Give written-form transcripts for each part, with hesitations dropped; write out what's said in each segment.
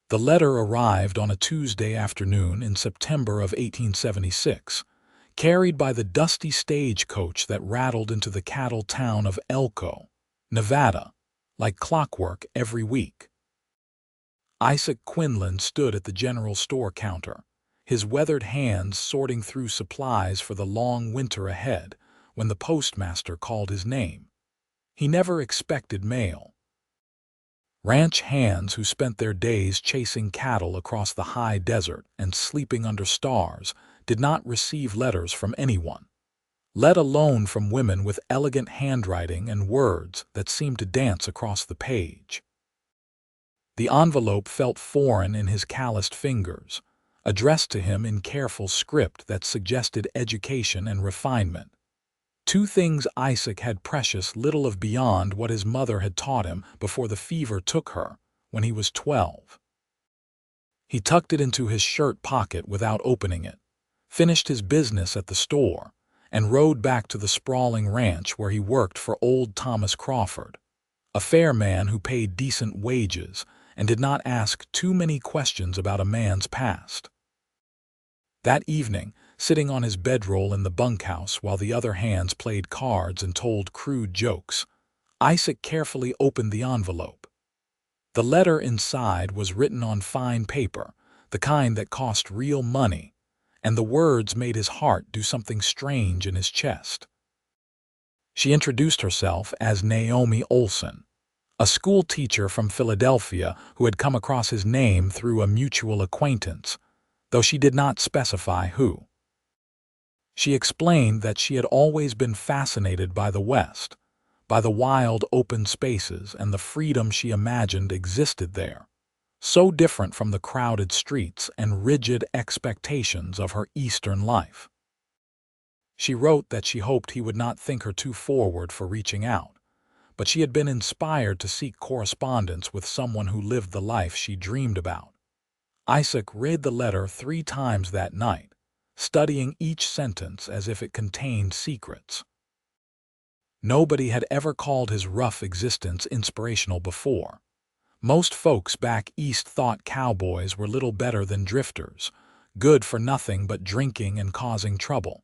The letter arrived on a Tuesday afternoon in September of 1876, carried by the dusty stagecoach that rattled into the cattle town of Elko, Nevada, like clockwork every week. Isaac Quinlan stood at the general store counter, his weathered hands sorting through supplies for the long winter ahead, when the postmaster called his name. He never expected mail. Ranch hands who spent their days chasing cattle across the high desert and sleeping under stars did not receive letters from anyone, let alone from women with elegant handwriting and words that seemed to dance across the page. The envelope felt foreign in his calloused fingers, addressed to him in careful script that suggested education and refinement. Two things Isaac had precious little of beyond what his mother had taught him before the fever took her when he was 12. He tucked it into his shirt pocket without opening it, finished his business at the store, and rode back to the sprawling ranch where he worked for old Thomas Crawford, a fair man who paid decent wages and did not ask too many questions about a man's past. That evening, sitting on his bedroll in the bunkhouse while the other hands played cards and told crude jokes, Isaac carefully opened the envelope. The letter inside was written on fine paper, the kind that cost real money, and the words made his heart do something strange in his chest. She introduced herself as Naomi Olsen, a school teacher from Philadelphia who had come across his name through a mutual acquaintance, though she did not specify who. She explained that she had always been fascinated by the West, by the wild open spaces and the freedom she imagined existed there, so different from the crowded streets and rigid expectations of her Eastern life. She wrote that she hoped he would not think her too forward for reaching out, but she had been inspired to seek correspondence with someone who lived the life she dreamed about. Isaac read the letter 3 times that night, studying each sentence as if it contained secrets. Nobody had ever called his rough existence inspirational before. Most folks back east thought cowboys were little better than drifters, good for nothing but drinking and causing trouble.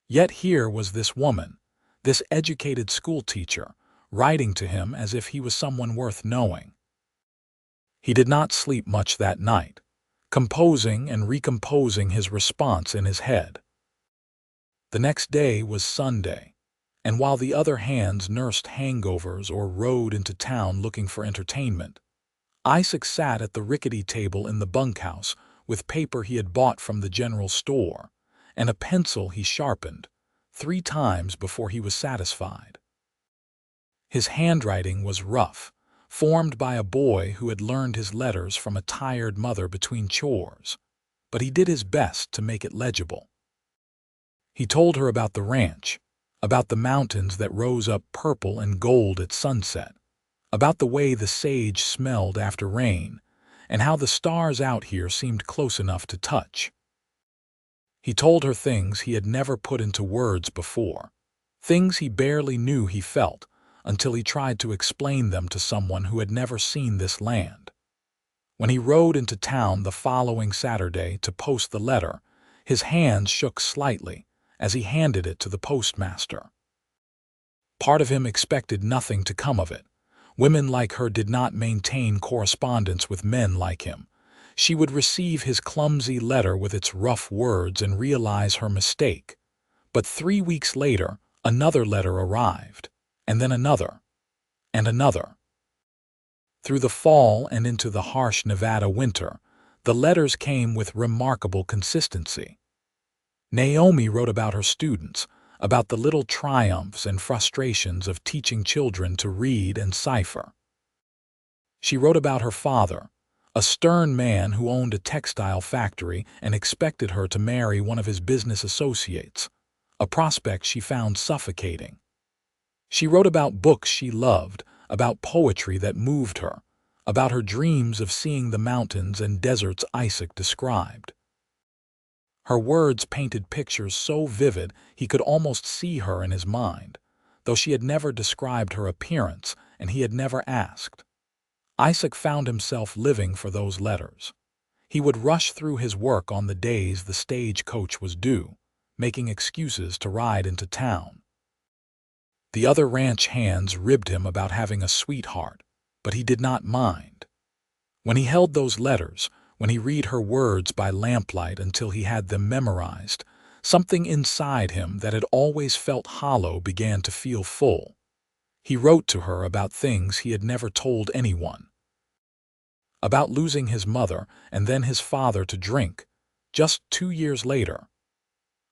Yet here was this woman, this educated schoolteacher, writing to him as if he was someone worth knowing. He did not sleep much that night, composing and recomposing his response in his head. The next day was Sunday, and while the other hands nursed hangovers or rode into town looking for entertainment, Isaac sat at the rickety table in the bunkhouse with paper he had bought from the general store and a pencil he sharpened 3 times before he was satisfied. His handwriting was rough, formed by a boy who had learned his letters from a tired mother between chores, but he did his best to make it legible. He told her about the ranch, about the mountains that rose up purple and gold at sunset, about the way the sage smelled after rain, and how the stars out here seemed close enough to touch. He told her things he had never put into words before, things he barely knew he felt, until he tried to explain them to someone who had never seen this land. When he rode into town the following Saturday to post the letter, his hands shook slightly as he handed it to the postmaster. Part of him expected nothing to come of it. Women like her did not maintain correspondence with men like him. She would receive his clumsy letter with its rough words and realize her mistake. But 3 weeks later, another letter arrived, and then another, and another. Through the fall and into the harsh Nevada winter, the letters came with remarkable consistency. Naomi wrote about her students, about the little triumphs and frustrations of teaching children to read and cipher. She wrote about her father, a stern man who owned a textile factory and expected her to marry one of his business associates, a prospect she found suffocating. She wrote about books she loved, about poetry that moved her, about her dreams of seeing the mountains and deserts Isaac described. Her words painted pictures so vivid he could almost see her in his mind, though she had never described her appearance and he had never asked. Isaac found himself living for those letters. He would rush through his work on the days the stagecoach was due, making excuses to ride into town. The other ranch hands ribbed him about having a sweetheart, but he did not mind. When he held those letters, when he read her words by lamplight until he had them memorized, something inside him that had always felt hollow began to feel full. He wrote to her about things he had never told anyone. About losing his mother and then his father to drink, just 2 years later.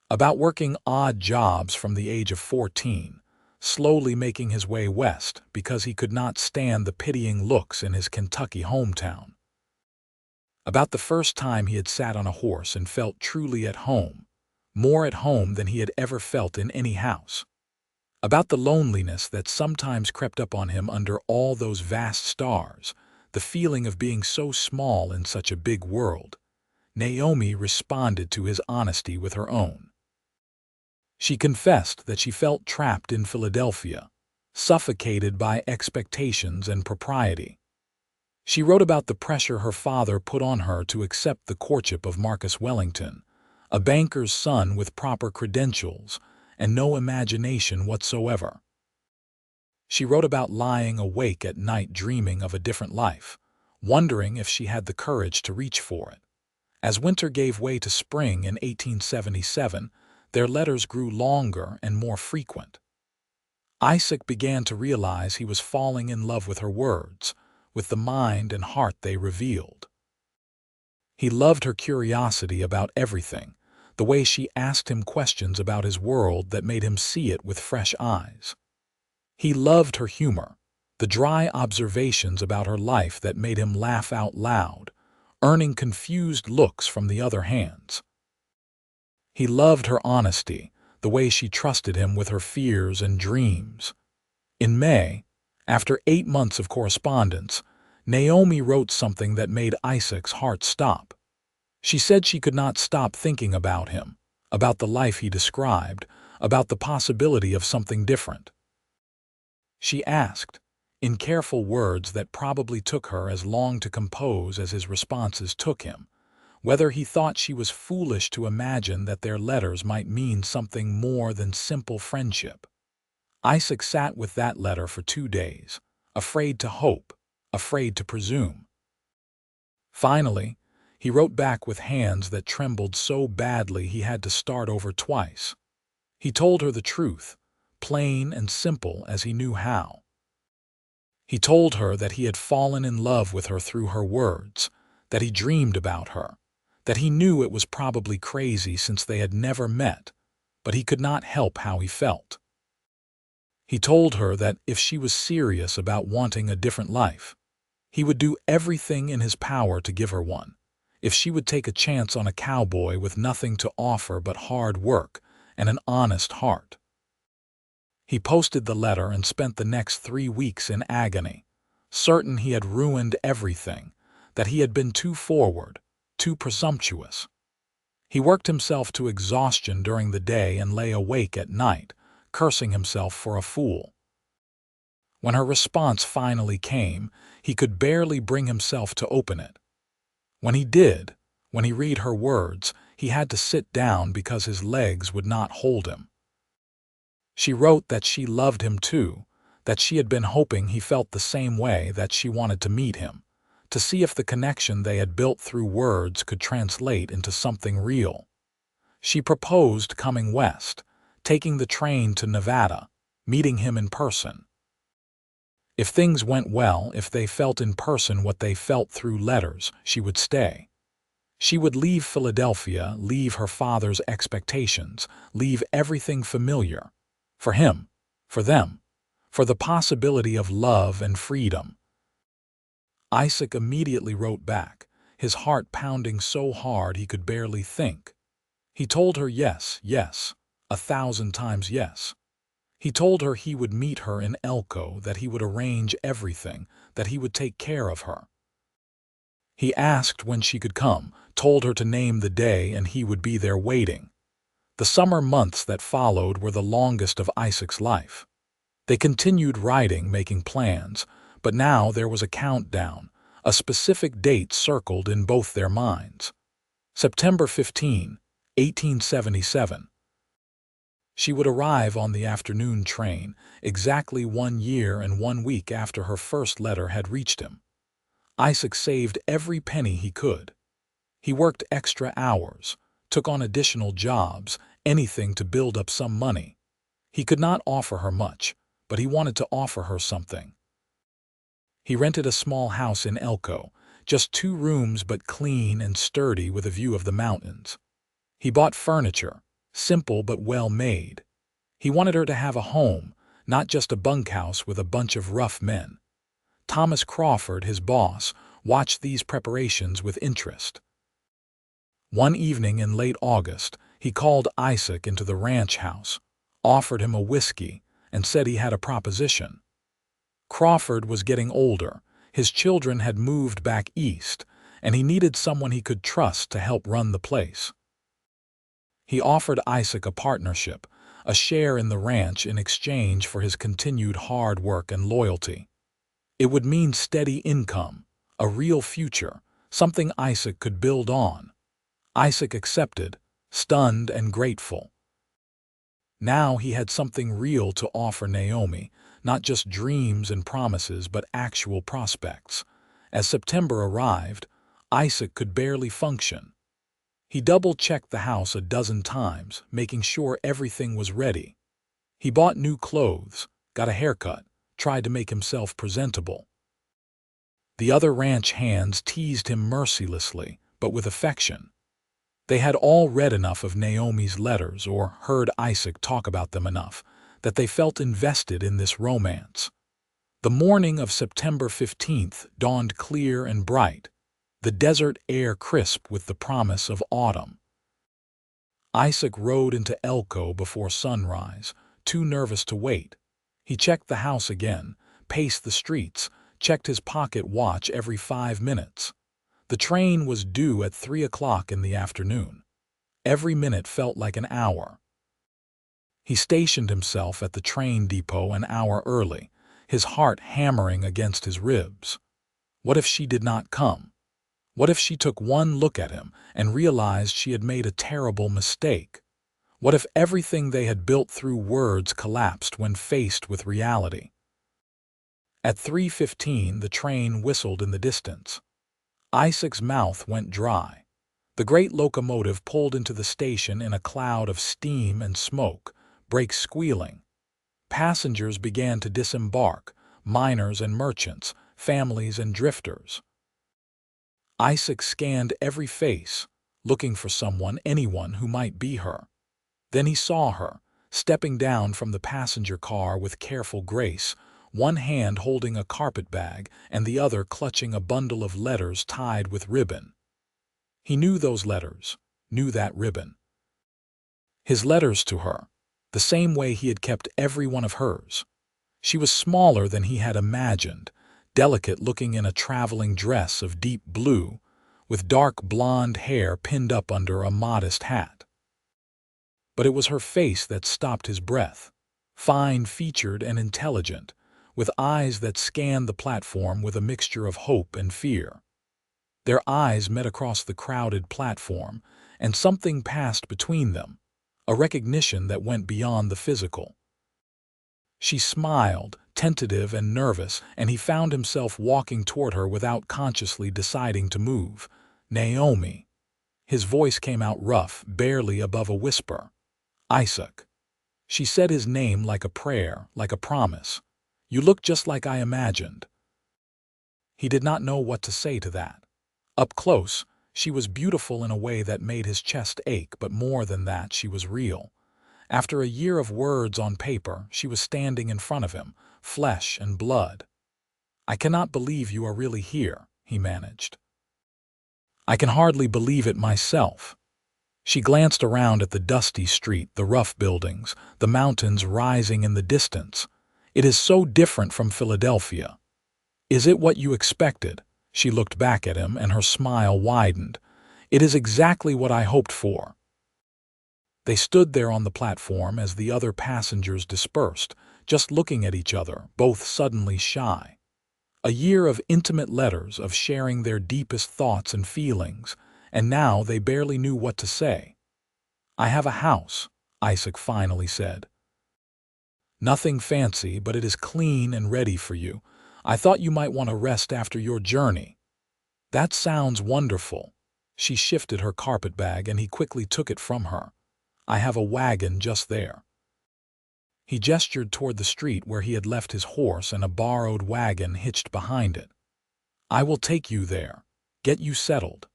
About working odd jobs from the age of 14, slowly making his way west because he could not stand the pitying looks in his Kentucky hometown. About the first time he had sat on a horse and felt truly at home, more at home than he had ever felt in any house. About the loneliness that sometimes crept up on him under all those vast stars, the feeling of being so small in such a big world. Naomi responded to his honesty with her own. She confessed that she felt trapped in Philadelphia, suffocated by expectations and propriety. She wrote about the pressure her father put on her to accept the courtship of Marcus Wellington, a banker's son with proper credentials and no imagination whatsoever. She wrote about lying awake at night dreaming of a different life, wondering if she had the courage to reach for it. As winter gave way to spring in 1877, their letters grew longer and more frequent. Isaac began to realize he was falling in love with her words, with the mind and heart they revealed. He loved her curiosity about everything, the way she asked him questions about his world that made him see it with fresh eyes. He loved her humor, the dry observations about her life that made him laugh out loud, earning confused looks from the other hands. He loved her honesty, the way she trusted him with her fears and dreams. In May, after 8 months of correspondence, Naomi wrote something that made Isaac's heart stop. She said she could not stop thinking about him, about the life he described, about the possibility of something different. She asked, in careful words that probably took her as long to compose as his responses took him, whether he thought she was foolish to imagine that their letters might mean something more than simple friendship. Isaac sat with that letter for 2 days, afraid to hope, afraid to presume. Finally, he wrote back with hands that trembled so badly he had to start over twice. He told her the truth, plain and simple as he knew how. He told her that he had fallen in love with her through her words, that he dreamed about her, that he knew it was probably crazy since they had never met, but he could not help how he felt. He told her that if she was serious about wanting a different life, he would do everything in his power to give her one, if she would take a chance on a cowboy with nothing to offer but hard work and an honest heart. He posted the letter and spent the next 3 weeks in agony, certain he had ruined everything, that he had been too forward, too presumptuous. He worked himself to exhaustion during the day and lay awake at night, cursing himself for a fool. When her response finally came, he could barely bring himself to open it. When he did, when he read her words, he had to sit down because his legs would not hold him. She wrote that she loved him too, that she had been hoping he felt the same way, that she wanted to meet him, to see if the connection they had built through words could translate into something real. She proposed coming west, taking the train to Nevada, meeting him in person. If things went well, if they felt in person what they felt through letters, she would stay. She would leave Philadelphia, leave her father's expectations, leave everything familiar. For him, for them, for the possibility of love and freedom. Isaac immediately wrote back, his heart pounding so hard he could barely think. He told her yes, yes, 1,000 times yes. He told her he would meet her in Elko, that he would arrange everything, that he would take care of her. He asked when she could come, told her to name the day, and he would be there waiting. The summer months that followed were the longest of Isaac's life. They continued writing, making plans, But now there was a countdown, a specific date circled in both their minds. September 15, 1877. She would arrive on the afternoon train, exactly 1 year and 1 week after her first letter had reached him. Isaac saved every penny he could. He worked extra hours, took on additional jobs, anything to build up some money. He could not offer her much, but he wanted to offer her something. He rented a small house in Elko, just 2 rooms but clean and sturdy with a view of the mountains. He bought furniture, simple but well made. He wanted her to have a home, not just a bunkhouse with a bunch of rough men. Thomas Crawford, his boss, watched these preparations with interest. One evening in late August, he called Isaac into the ranch house, offered him a whiskey, and said he had a proposition. Crawford was getting older, his children had moved back east, and he needed someone he could trust to help run the place. He offered Isaac a partnership, a share in the ranch in exchange for his continued hard work and loyalty. It would mean steady income, a real future, something Isaac could build on. Isaac accepted, stunned and grateful. Now he had something real to offer Naomi, not just dreams and promises but actual prospects. As September arrived, Isaac could barely function. He double-checked the house a dozen times, making sure everything was ready. He bought new clothes, got a haircut, tried to make himself presentable. The other ranch hands teased him mercilessly, but with affection. They had all read enough of Naomi's letters or heard Isaac talk about them enough that they felt invested in this romance. The morning of September 15th dawned clear and bright, the desert air crisp with the promise of autumn. Isaac rode into Elko before sunrise, too nervous to wait. He checked the house again, paced the streets, checked his pocket watch every 5 minutes. The train was due at 3 o'clock in the afternoon. Every minute felt like an hour. He stationed himself at the train depot an hour early, his heart hammering against his ribs. What if she did not come? What if she took one look at him and realized she had made a terrible mistake? What if everything they had built through words collapsed when faced with reality? At 3:15, the train whistled in the distance. Isaac's mouth went dry. The great locomotive pulled into the station in a cloud of steam and smoke, brakes squealing. Passengers began to disembark, miners and merchants, families and drifters. Isaac scanned every face, looking for someone, anyone who might be her. Then he saw her, stepping down from the passenger car with careful grace, one hand holding a carpet bag and the other clutching a bundle of letters tied with ribbon. He knew those letters, knew that ribbon. His letters to her, the same way he had kept every one of hers. She was smaller than he had imagined, delicate-looking in a traveling dress of deep blue, with dark blonde hair pinned up under a modest hat. But it was her face that stopped his breath, fine-featured and intelligent, with eyes that scanned the platform with a mixture of hope and fear. Their eyes met across the crowded platform, and something passed between them, a recognition that went beyond the physical. She smiled, tentative and nervous, and he found himself walking toward her without consciously deciding to move. "Naomi." His voice came out rough, barely above a whisper. "Isaac." She said his name like a prayer, like a promise. "You look just like I imagined." He did not know what to say to that. Up close, she was beautiful in a way that made his chest ache, but more than that, she was real. After a year of words on paper, she was standing in front of him, flesh and blood. "I cannot believe you are really here," he managed. "I can hardly believe it myself." She glanced around at the dusty street, the rough buildings, the mountains rising in the distance. "It is so different from Philadelphia." "Is it what you expected?" She looked back at him, and her smile widened. "It is exactly what I hoped for." They stood there on the platform as the other passengers dispersed, just looking at each other, both suddenly shy. A year of intimate letters, of sharing their deepest thoughts and feelings, and now they barely knew what to say. "I have a house," Isaac finally said. "Nothing fancy, but it is clean and ready for you. I thought you might want to rest after your journey." "That sounds wonderful." She shifted her carpetbag and he quickly took it from her. "I have a wagon just there." He gestured toward the street where he had left his horse and a borrowed wagon hitched behind it. "I will take you there. Get you settled."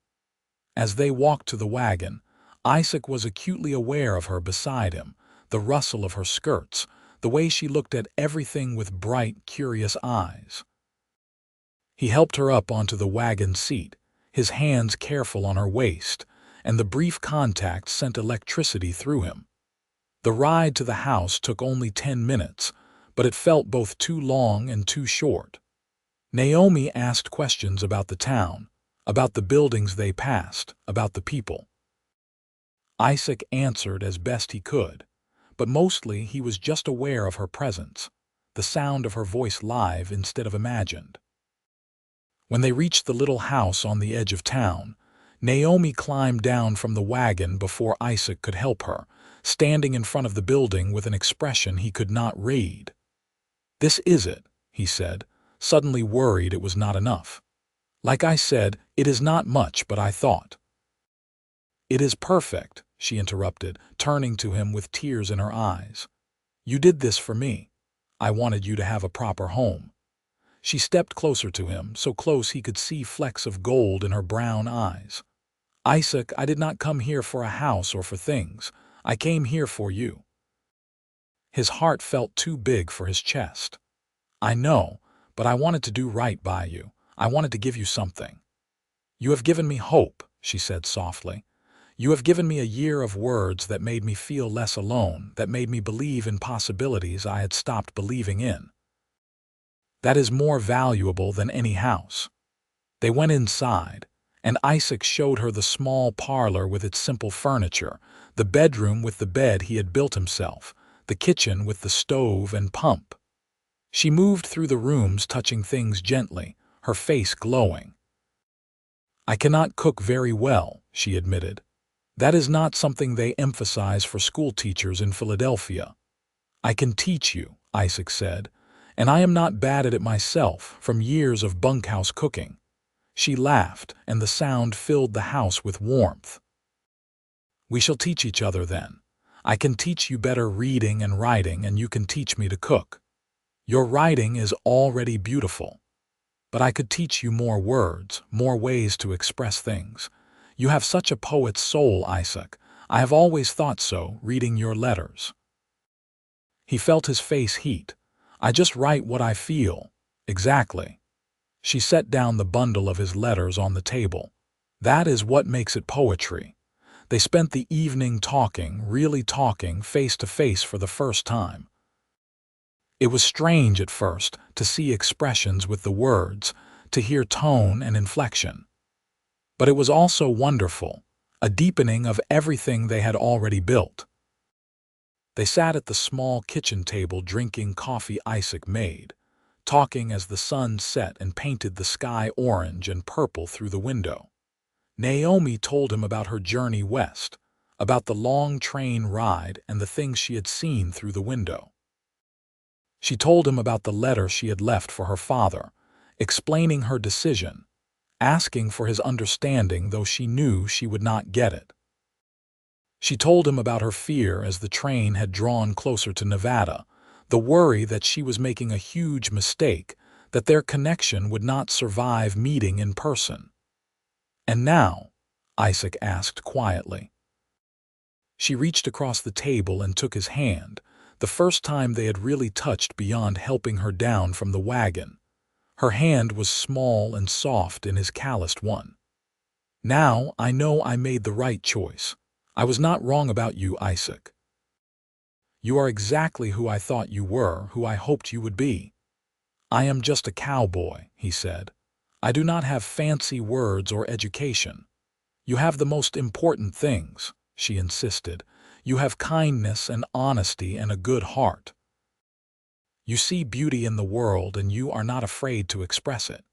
As they walked to the wagon, Isaac was acutely aware of her beside him, the rustle of her skirts, the way she looked at everything with bright, curious eyes. He helped her up onto the wagon seat, his hands careful on her waist, and the brief contact sent electricity through him. The ride to the house took only 10 minutes, but it felt both too long and too short. Naomi asked questions about the town, about the buildings they passed, about the people. Isaac answered as best he could, but mostly he was just aware of her presence, the sound of her voice live instead of imagined. When they reached the little house on the edge of town, Naomi climbed down from the wagon before Isaac could help her, standing in front of the building with an expression he could not read. "This is it," he said, suddenly worried it was not enough. "Like I said, it is not much, but I thought." "It is perfect," she interrupted, turning to him with tears in her eyes. "You did this for me. I wanted you to have a proper home." She stepped closer to him, so close he could see flecks of gold in her brown eyes. "Isaac, I did not come here for a house or for things. I came here for you." His heart felt too big for his chest. "I know, but I wanted to do right by you. I wanted to give you something." "You have given me hope," she said softly. "You have given me a year of words that made me feel less alone, that made me believe in possibilities I had stopped believing in. That is more valuable than any house." They went inside, and Isaac showed her the small parlor with its simple furniture, the bedroom with the bed he had built himself, the kitchen with the stove and pump. She moved through the rooms, touching things gently, her face glowing. "I cannot cook very well," she admitted. "That is not something they emphasize for schoolteachers in Philadelphia." "I can teach you," Isaac said, "and I am not bad at it myself from years of bunkhouse cooking." She laughed, and the sound filled the house with warmth. "We shall teach each other then. I can teach you better reading and writing, and you can teach me to cook. Your writing is already beautiful. But I could teach you more words, more ways to express things. You have such a poet's soul, Isaac. I have always thought so, reading your letters." He felt his face heat. "I just write what I feel." "Exactly." She set down the bundle of his letters on the table. "That is what makes it poetry." They spent the evening talking, really talking, face to face for the first time. It was strange at first to see expressions with the words, to hear tone and inflection. But it was also wonderful, a deepening of everything they had already built. They sat at the small kitchen table drinking coffee Isaac made, talking as the sun set and painted the sky orange and purple through the window. Naomi told him about her journey west, about the long train ride and the things she had seen through the window. She told him about the letter she had left for her father, explaining her decision, asking for his understanding though she knew she would not get it. She told him about her fear as the train had drawn closer to Nevada, the worry that she was making a huge mistake, that their connection would not survive meeting in person. "And now?" Isaac asked quietly. She reached across the table and took his hand, the first time they had really touched beyond helping her down from the wagon. Her hand was small and soft in his calloused one. "Now I know I made the right choice. I was not wrong about you, Isaac. You are exactly who I thought you were, who I hoped you would be." "I am just a cowboy," he said. "I do not have fancy words or education." "You have the most important things," she insisted. "You have kindness and honesty and a good heart." You see beauty in the world and you are not afraid to express it.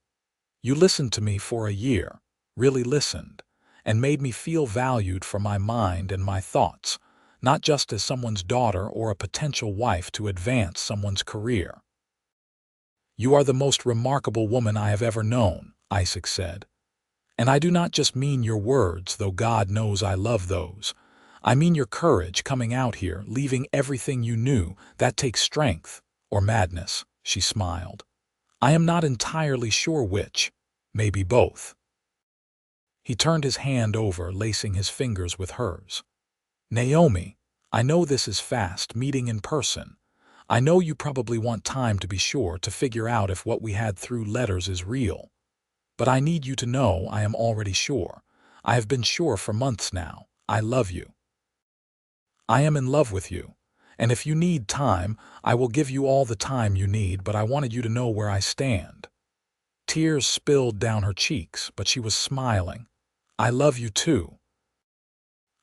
You listened to me for a year, really listened, and made me feel valued for my mind and my thoughts, not just as someone's daughter or a potential wife to advance someone's career. You are the most remarkable woman I have ever known, Isaac said. And I do not just mean your words, though God knows I love those. I mean your courage coming out here, leaving everything you knew. That takes strength, or madness, she smiled. I am not entirely sure which, maybe both. He turned his hand over, lacing his fingers with hers. Naomi, I know this is fast, meeting in person. I know you probably want time to be sure to figure out if what we had through letters is real. But I need you to know I am already sure. I have been sure for months now. I love you. I am in love with you. And if you need time, I will give you all the time you need, but I wanted you to know where I stand. Tears spilled down her cheeks, but she was smiling. I love you too.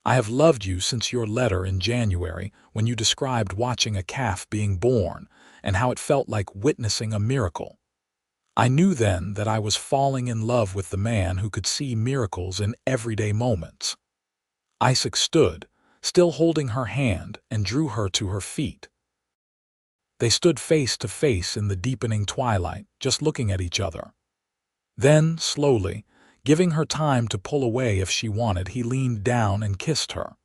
I have loved you since your letter in January when you described watching a calf being born and how it felt like witnessing a miracle. I knew then that I was falling in love with the man who could see miracles in everyday moments. Isaac stood, still holding her hand, and drew her to her feet. They stood face to face in the deepening twilight, just looking at each other. Then, slowly, giving her time to pull away if she wanted, he leaned down and kissed her.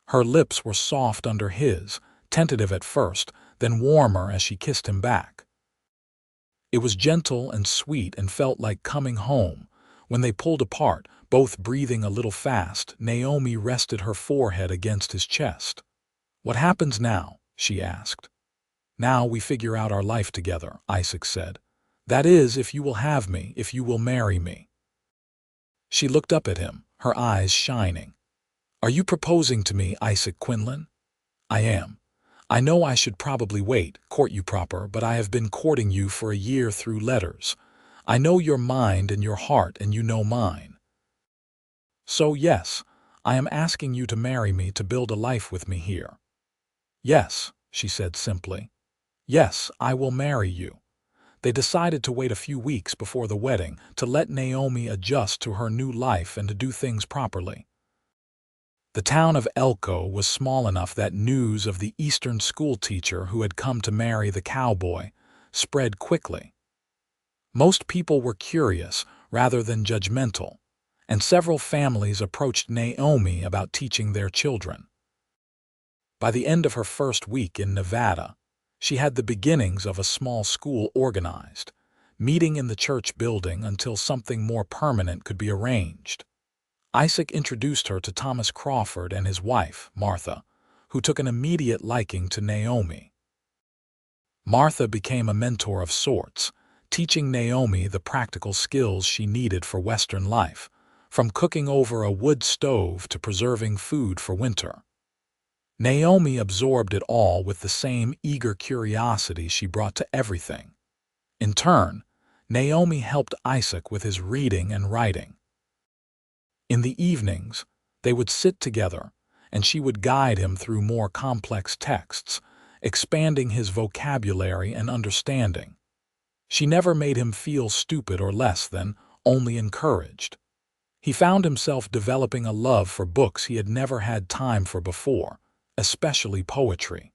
Her lips were soft under his, tentative at first, then warmer as she kissed him back. It was gentle and sweet and felt like coming home. When they pulled apart, both breathing a little fast, Naomi rested her forehead against his chest. What happens now? She asked. Now we figure out our life together, Isaac said. That is, if you will have me, if you will marry me. She looked up at him, her eyes shining. Are you proposing to me, Isaac Quinlan? I am. I know I should probably wait, court you proper, but I have been courting you for a year through letters. I know your mind and your heart, and you know mine. So yes, I am asking you to marry me, to build a life with me here. Yes, she said simply. Yes, I will marry you. They decided to wait a few weeks before the wedding, to let Naomi adjust to her new life and to do things properly. The town of Elko was small enough that news of the Eastern schoolteacher who had come to marry the cowboy spread quickly. Most people were curious rather than judgmental, and several families approached Naomi about teaching their children. By the end of her first week in Nevada, she had the beginnings of a small school organized, meeting in the church building until something more permanent could be arranged. Isaac introduced her to Thomas Crawford and his wife, Martha, who took an immediate liking to Naomi. Martha became a mentor of sorts, teaching Naomi the practical skills she needed for Western life, from cooking over a wood stove to preserving food for winter. Naomi absorbed it all with the same eager curiosity she brought to everything. In turn, Naomi helped Isaac with his reading and writing. In the evenings, they would sit together, and she would guide him through more complex texts, expanding his vocabulary and understanding. She never made him feel stupid or less than, only encouraged. He found himself developing a love for books he had never had time for before, especially poetry.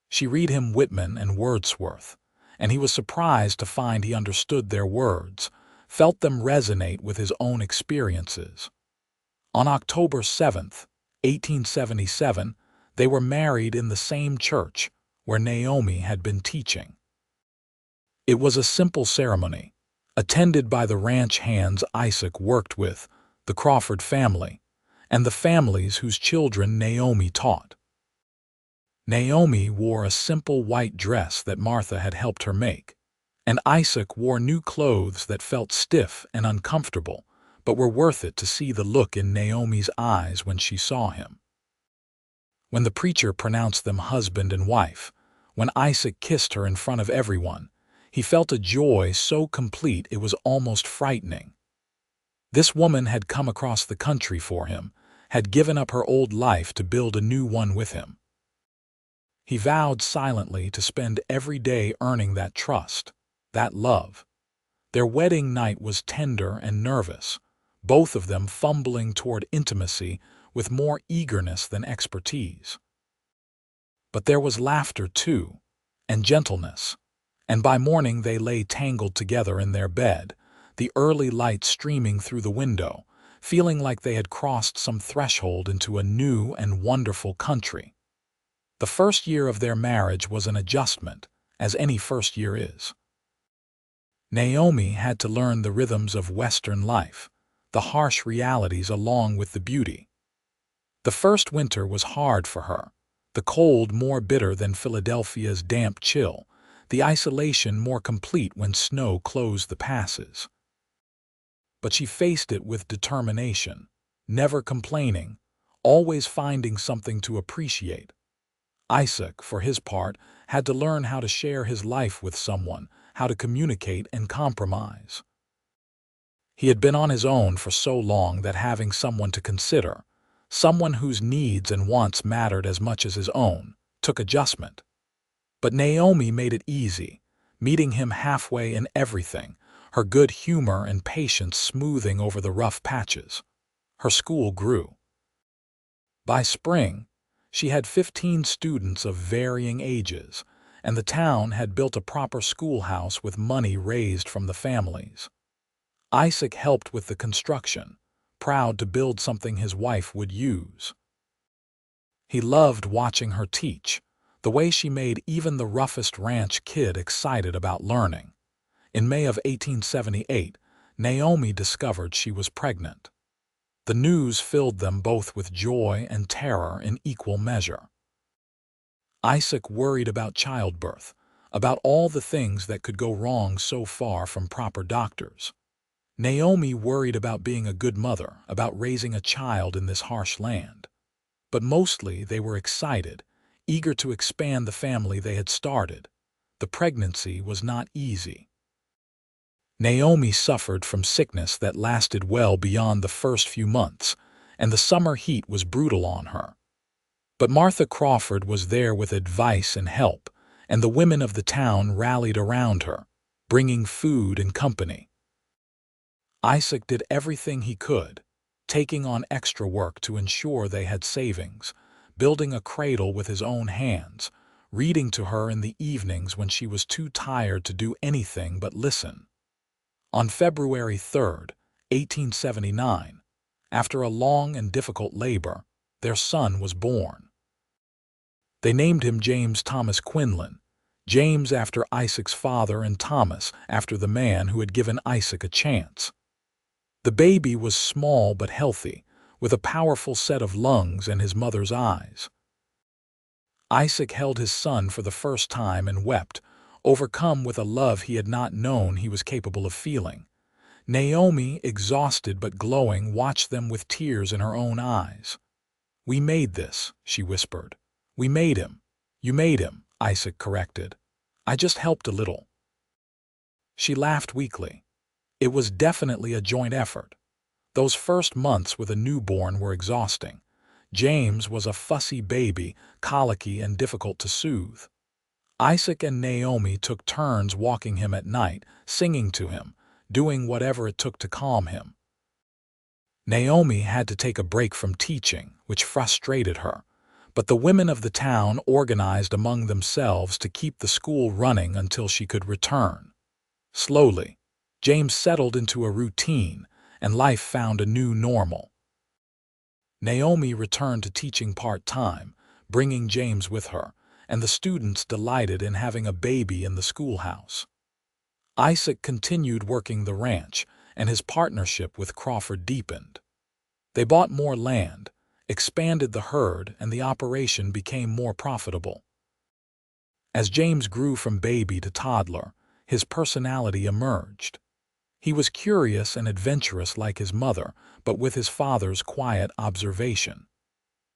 She read him Whitman and Wordsworth, and he was surprised to find he understood their words, felt them resonate with his own experiences. On October 7th, 1877, they were married in the same church where Naomi had been teaching. It was a simple ceremony, attended by the ranch hands Isaac worked with, the Crawford family, and the families whose children Naomi taught. Naomi wore a simple white dress that Martha had helped her make, and Isaac wore new clothes that felt stiff and uncomfortable, but were worth it to see the look in Naomi's eyes when she saw him. When the preacher pronounced them husband and wife, when Isaac kissed her in front of everyone, he felt a joy so complete it was almost frightening. This woman had come across the country for him, had given up her old life to build a new one with him. He vowed silently to spend every day earning that trust, that love. Their wedding night was tender and nervous, both of them fumbling toward intimacy with more eagerness than expertise. But there was laughter, too, and gentleness, and by morning they lay tangled together in their bed, the early light streaming through the window, feeling like they had crossed some threshold into a new and wonderful country. The first year of their marriage was an adjustment, as any first year is. Naomi had to learn the rhythms of Western life, the harsh realities along with the beauty. The first winter was hard for her, the cold more bitter than Philadelphia's damp chill, the isolation more complete when snow closed the passes. But she faced it with determination, never complaining, always finding something to appreciate. Isaac, for his part, had to learn how to share his life with someone, how to communicate and compromise. He had been on his own for so long that having someone to consider, someone whose needs and wants mattered as much as his own, took adjustment. But Naomi made it easy, meeting him halfway in everything, her good humor and patience smoothing over the rough patches. Her school grew. By spring, she had 15 students of varying ages, and the town had built a proper schoolhouse with money raised from the families. Isaac helped with the construction, proud to build something his wife would use. He loved watching her teach, the way she made even the roughest ranch kid excited about learning. In May of 1878, Naomi discovered she was pregnant. The news filled them both with joy and terror in equal measure. Isaac worried about childbirth, about all the things that could go wrong so far from proper doctors. Naomi worried about being a good mother, about raising a child in this harsh land. But mostly they were excited, eager to expand the family they had started. The pregnancy was not easy. Naomi suffered from sickness that lasted well beyond the first few months, and the summer heat was brutal on her. But Martha Crawford was there with advice and help, and the women of the town rallied around her, bringing food and company. Isaac did everything he could, taking on extra work to ensure they had savings, building a cradle with his own hands, reading to her in the evenings when she was too tired to do anything but listen. On February 3, 1879, after a long and difficult labor, their son was born. They named him James Thomas Quinlan, James after Isaac's father and Thomas after the man who had given Isaac a chance. The baby was small but healthy, with a powerful set of lungs and his mother's eyes. Isaac held his son for the first time and wept, overcome with a love he had not known he was capable of feeling. Naomi, exhausted but glowing, watched them with tears in her own eyes. "We made this," she whispered. "We made him." "You made him," Isaac corrected. "I just helped a little." She laughed weakly. It was definitely a joint effort. Those first months with a newborn were exhausting. James was a fussy baby, colicky and difficult to soothe. Isaac and Naomi took turns walking him at night, singing to him, doing whatever it took to calm him. Naomi had to take a break from teaching, which frustrated her, but the women of the town organized among themselves to keep the school running until she could return. Slowly, James settled into a routine, and life found a new normal. Naomi returned to teaching part-time, bringing James with her, and the students delighted in having a baby in the schoolhouse. Isaac continued working the ranch, and his partnership with Crawford deepened. They bought more land, expanded the herd, and the operation became more profitable. As James grew from baby to toddler, his personality emerged. He was curious and adventurous like his mother, but with his father's quiet observation.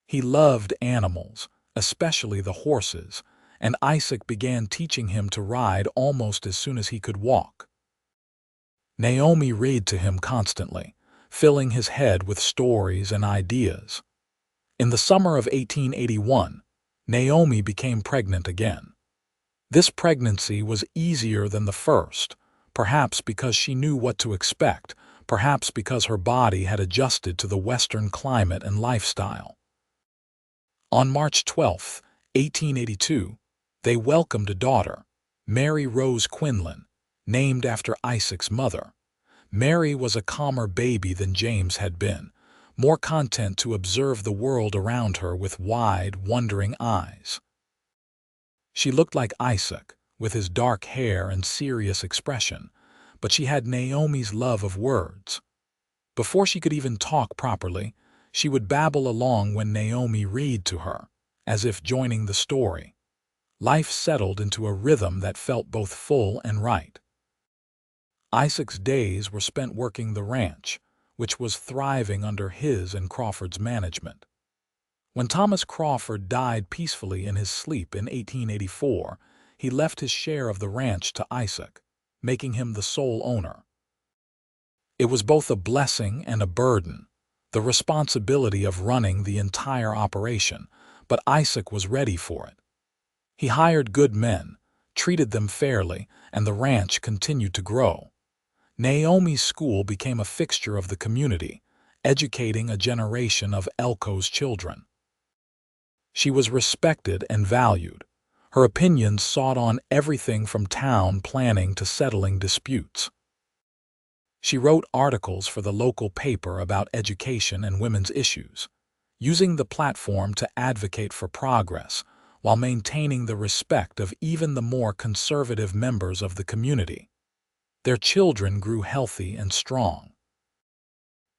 He loved animals, especially the horses, and Isaac began teaching him to ride almost as soon as he could walk. Naomi read to him constantly, filling his head with stories and ideas. In the summer of 1881, Naomi became pregnant again. This pregnancy was easier than the first, perhaps because she knew what to expect, perhaps because her body had adjusted to the Western climate and lifestyle. On March 12, 1882, they welcomed a daughter, Mary Rose Quinlan, named after Isaac's mother. Mary was a calmer baby than James had been, more content to observe the world around her with wide, wondering eyes. She looked like Isaac, with his dark hair and serious expression, but she had Naomi's love of words. Before she could even talk properly, she would babble along when Naomi read to her, as if joining the story. Life settled into a rhythm that felt both full and right. Isaac's days were spent working the ranch, which was thriving under his and Crawford's management. When Thomas Crawford died peacefully in his sleep in 1884, he left his share of the ranch to Isaac, making him the sole owner. It was both a blessing and a burden, the responsibility of running the entire operation, but Isaac was ready for it. He hired good men, treated them fairly, and the ranch continued to grow. Naomi's school became a fixture of the community, educating a generation of Elko's children. She was respected and valued. Her opinions sought on everything from town planning to settling disputes. She wrote articles for the local paper about education and women's issues, using the platform to advocate for progress while maintaining the respect of even the more conservative members of the community. Their children grew healthy and strong.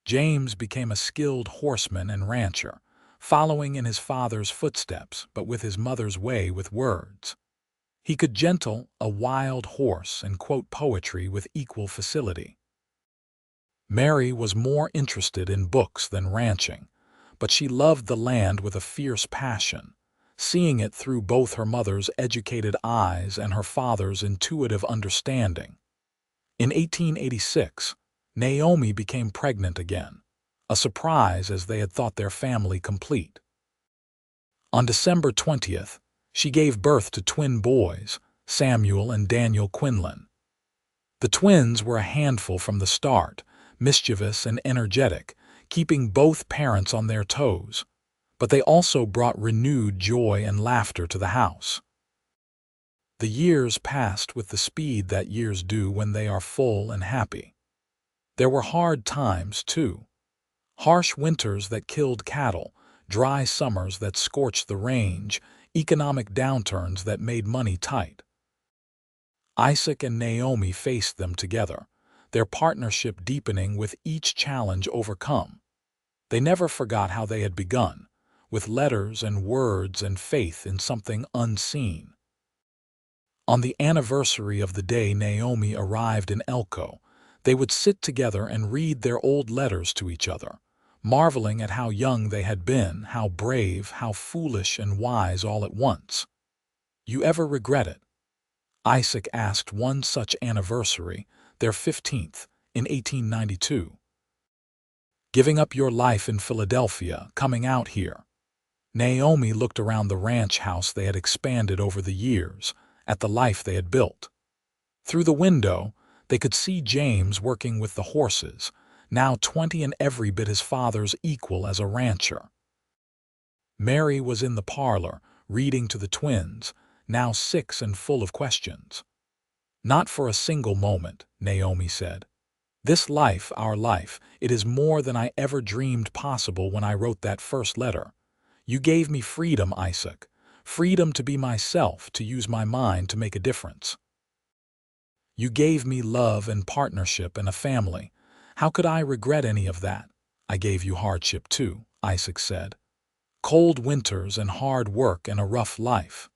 James became a skilled horseman and rancher, following in his father's footsteps but with his mother's way with words. He could gentle a wild horse and quote poetry with equal facility. Mary was more interested in books than ranching, but she loved the land with a fierce passion, seeing it through both her mother's educated eyes and her father's intuitive understanding. In 1886, Naomi became pregnant again, a surprise as they had thought their family complete. On December 20th, she gave birth to twin boys, Samuel and Daniel Quinlan. The twins were a handful from the start, mischievous and energetic, keeping both parents on their toes, but they also brought renewed joy and laughter to the house. The years passed with the speed that years do when they are full and happy. There were hard times, too. Harsh winters that killed cattle, dry summers that scorched the range, economic downturns that made money tight. Isaac and Naomi faced them together, their partnership deepening with each challenge overcome. They never forgot how they had begun, with letters and words and faith in something unseen. On the anniversary of the day Naomi arrived in Elko, they would sit together and read their old letters to each other, marveling at how young they had been, how brave, how foolish and wise all at once. "You ever regret it?" Isaac asked one such anniversary, their 15th, in 1892. "Giving up your life in Philadelphia, coming out here." Naomi looked around the ranch house they had expanded over the years, at the life they had built. Through the window, they could see James working with the horses, now 20 and every bit his father's equal as a rancher. Mary was in the parlor, reading to the twins, now 6 and full of questions. "Not for a single moment," Naomi said. "This life, our life, it is more than I ever dreamed possible when I wrote that first letter. You gave me freedom, Isaac, freedom to be myself, to use my mind to make a difference. You gave me love and partnership and a family. How could I regret any of that?" "I gave you hardship too," Isaac said. "Cold winters and hard work and a rough life."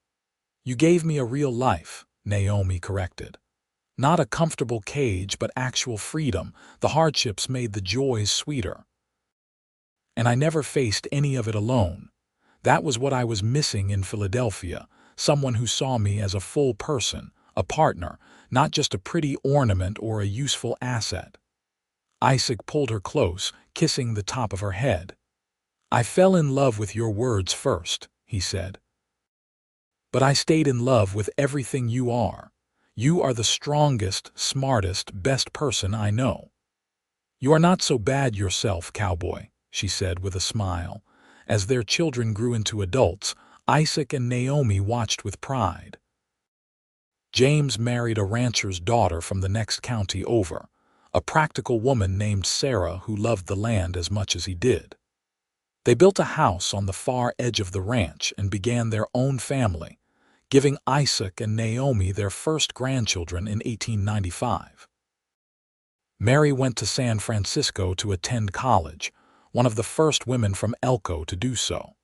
"You gave me a real life," Naomi corrected. "Not a comfortable cage, but actual freedom. The hardships made the joys sweeter. And I never faced any of it alone. That was what I was missing in Philadelphia, someone who saw me as a full person, a partner, not just a pretty ornament or a useful asset." Isaac pulled her close, kissing the top of her head. "I fell in love with your words first," he said. But I stayed in love with everything you are. You are the strongest, smartest, best person I know. You are not so bad yourself, Cowboy, she said with a smile. As their children grew into adults, Isaac and Naomi watched with pride. James married a rancher's daughter from the next county over, a practical woman named Sarah who loved the land as much as he did. They built a house on the far edge of the ranch and began their own family, giving Isaac and Naomi their first grandchildren in 1895. Mary went to San Francisco to attend college, one of the first women from Elko to do so.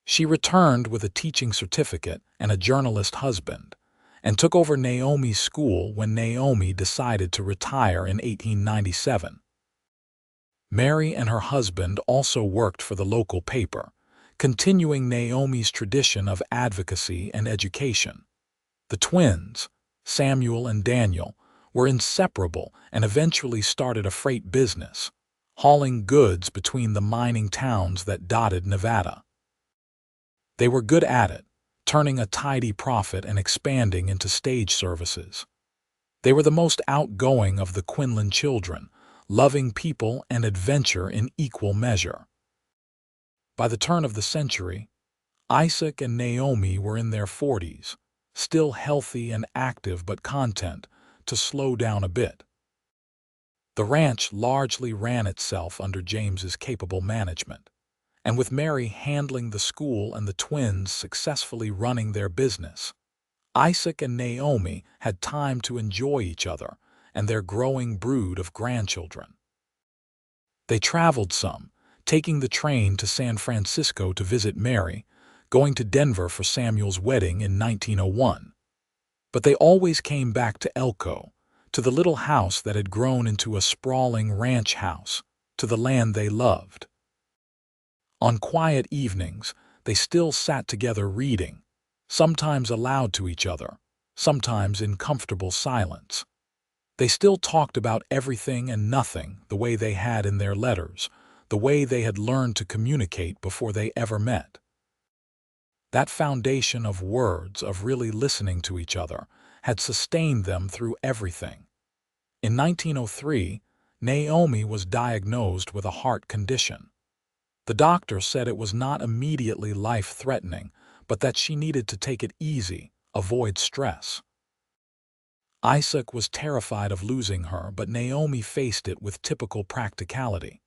She returned with a teaching certificate and a journalist husband, and took over Naomi's school when Naomi decided to retire in 1897. Mary and her husband also worked for the local paper, continuing Naomi's tradition of advocacy and education. The twins, Samuel and Daniel, were inseparable and eventually started a freight business, hauling goods between the mining towns that dotted Nevada. They were good at it, turning a tidy profit and expanding into stage services. They were the most outgoing of the Quinlan children, loving people and adventure in equal measure. By the turn of the century, Isaac and Naomi were in their 40s, still healthy and active but content to slow down a bit. The ranch largely ran itself under James's capable management, and with Mary handling the school and the twins successfully running their business, Isaac and Naomi had time to enjoy each other and their growing brood of grandchildren. They traveled some, taking the train to San Francisco to visit Mary, going to Denver for Samuel's wedding in 1901. But they always came back to Elko, to the little house that had grown into a sprawling ranch house, to the land they loved. On quiet evenings, they still sat together reading, sometimes aloud to each other, sometimes in comfortable silence. They still talked about everything and nothing the way they had in their letters, the way they had learned to communicate before they ever met. That foundation of words, of really listening to each other, had sustained them through everything. In 1903, Naomi was diagnosed with a heart condition. The doctor said it was not immediately life-threatening, but that she needed to take it easy, avoid stress. Isaac was terrified of losing her, but Naomi faced it with typical practicality.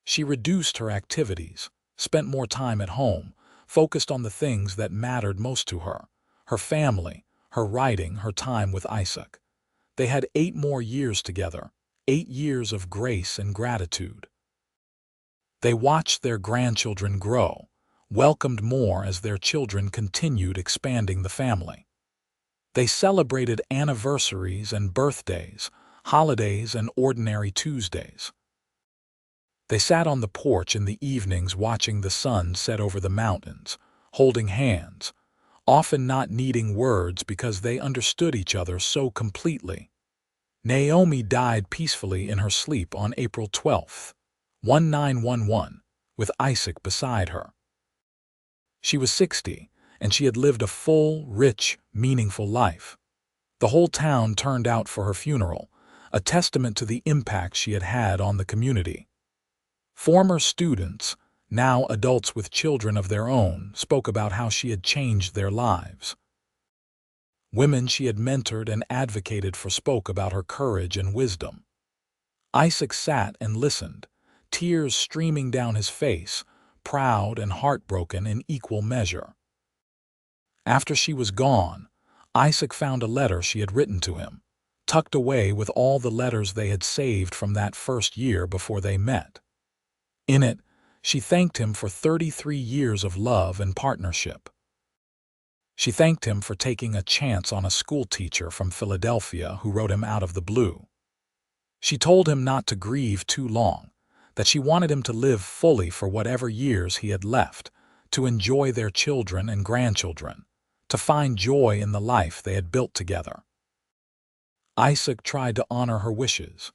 She reduced her activities, spent more time at home, focused on the things that mattered most to her, her family, her writing, her time with Isaac. They had 8 more years together, 8 years of grace and gratitude. They watched their grandchildren grow, welcomed more as their children continued expanding the family. They celebrated anniversaries and birthdays, holidays and ordinary Tuesdays. They sat on the porch in the evenings watching the sun set over the mountains, holding hands, often not needing words because they understood each other so completely. Naomi died peacefully in her sleep on April 12, 1911, with Isaac beside her. She was 60, and she had lived a full, rich, meaningful life. The whole town turned out for her funeral, a testament to the impact she had had on the community. Former students, now adults with children of their own, spoke about how she had changed their lives. Women she had mentored and advocated for spoke about her courage and wisdom. Isaac sat and listened, tears streaming down his face, proud and heartbroken in equal measure. After she was gone, Isaac found a letter she had written to him, tucked away with all the letters they had saved from that first year before they met. In it, she thanked him for 33 years of love and partnership. She thanked him for taking a chance on a schoolteacher from Philadelphia who wrote him out of the blue. She told him not to grieve too long, that she wanted him to live fully for whatever years he had left, to enjoy their children and grandchildren, to find joy in the life they had built together. Isaac tried to honor her wishes.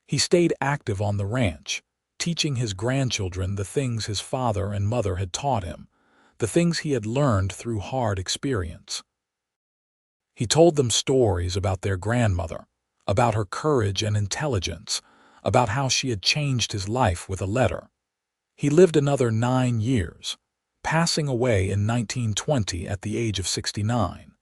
He stayed active on the ranch, teaching his grandchildren the things his father and mother had taught him, the things he had learned through hard experience. He told them stories about their grandmother, about her courage and intelligence, about how she had changed his life with a letter. He lived another 9 years, passing away in 1920 at the age of 69.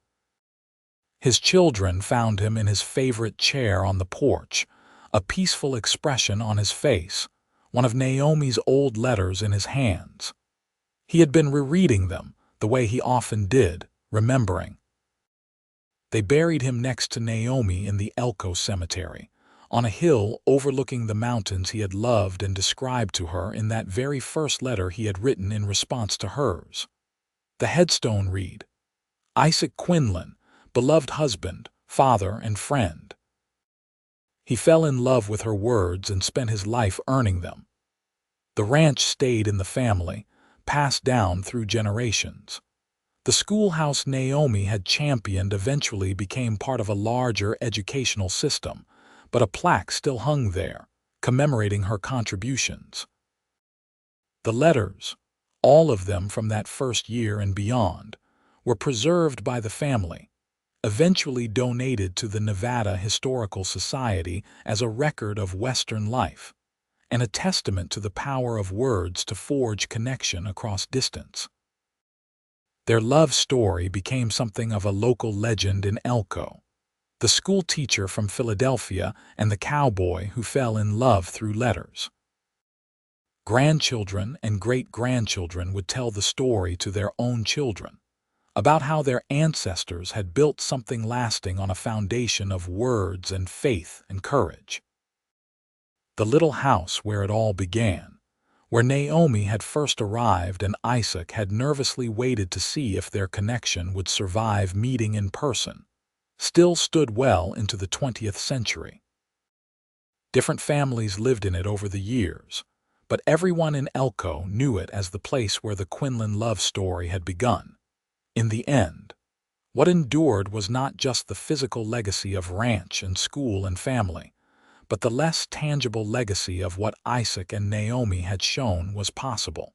His children found him in his favorite chair on the porch, a peaceful expression on his face, one of Naomi's old letters in his hands. He had been rereading them, the way he often did, remembering. They buried him next to Naomi in the Elko cemetery, on a hill overlooking the mountains he had loved and described to her in that very first letter he had written in response to hers. The headstone read, "Isaac Quinlan, beloved husband, father, and friend." He fell in love with her words and spent his life earning them. The ranch stayed in the family, passed down through generations. The schoolhouse Naomi had championed eventually became part of a larger educational system, but a plaque still hung there, commemorating her contributions. The letters, all of them from that first year and beyond, were preserved by the family, eventually donated to the Nevada Historical Society as a record of Western life, and a testament to the power of words to forge connection across distance. Their love story became something of a local legend in Elko, the schoolteacher from Philadelphia and the cowboy who fell in love through letters. Grandchildren and great-grandchildren would tell the story to their own children, about how their ancestors had built something lasting on a foundation of words and faith and courage. The little house where it all began, where Naomi had first arrived and Isaac had nervously waited to see if their connection would survive meeting in person, still stood well into the 20th century. Different families lived in it over the years, but everyone in Elko knew it as the place where the Quinlan love story had begun. In the end, what endured was not just the physical legacy of ranch and school and family, but the less tangible legacy of what Isaac and Naomi had shown was possible.